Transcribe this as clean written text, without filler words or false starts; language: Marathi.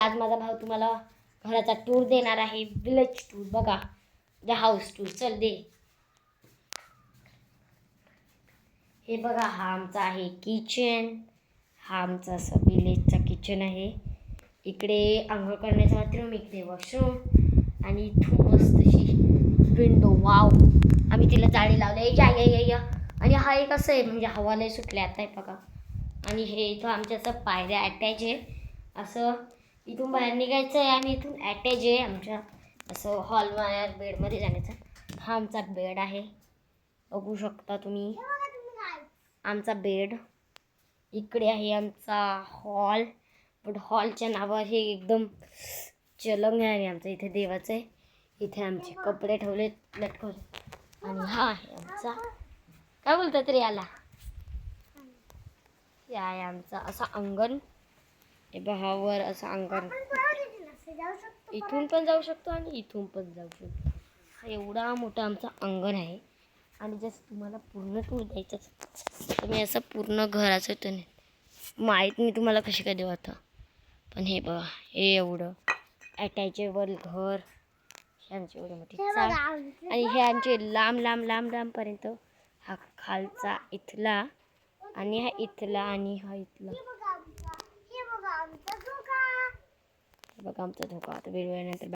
आज माझा भाऊ तुम्हाला घराचा टूर देणार आहे, विलेज टूर. बघा, द हाऊस टूर. चल दे. हे बघा, हा आमचा आहे किचन. हा आमचा असा विलेजचा किचन आहे. इकडे आंघोळ करण्याचा बाथरूम, इकडे वॉशरूम आणि इथून मस्तशी विंडो. वाव, आम्ही तिला जाळी लावले. या. आणि हा एक असं आहे, म्हणजे हवा लय सुटले आता आहे बघा. आणि हे इथं आमच्या असं पायऱ्या अटॅच आहे. असं इथून बाहेर निघायचं आहे आणि इथून अटॅच आहे आमच्या असं हॉलवर बेडमध्ये जाण्याचं. हा आमचा बेड आहे, बघू शकता तुम्ही. आमचा बेड इकडे आहे. आमचा हॉल, पण हॉलच्या नावावर हे एकदम चलंग आहे आमचं. इथे देवाचं आहे, इथे आमचे कपडे ठेवले लटकवले. आणि हा आहे आमचा, काय बोलतात रे याला, हे आहे आमचा असं अंगण. हे बहावर असं अंगण, इथून पण जाऊ शकतो आणि इथून पण जाऊ शकतो. हा एवढा मोठा आमचा अंगण आहे. आणि जसं तुम्हाला पूर्ण टूर द्यायचं तर मी असं पूर्ण घराचं तर नाही माहीत मी तुम्हाला कशी काय देऊ आता. पण हे बघा, हे एवढं अटॅचेबल घर, आमची एवढी मोठी चाळ. आणि हे आमचे लांबपर्यंत. हा खालचा इथला आणि हा इथला आणि हा इथला. बघा आमचा धोका. आता वेळ नंतर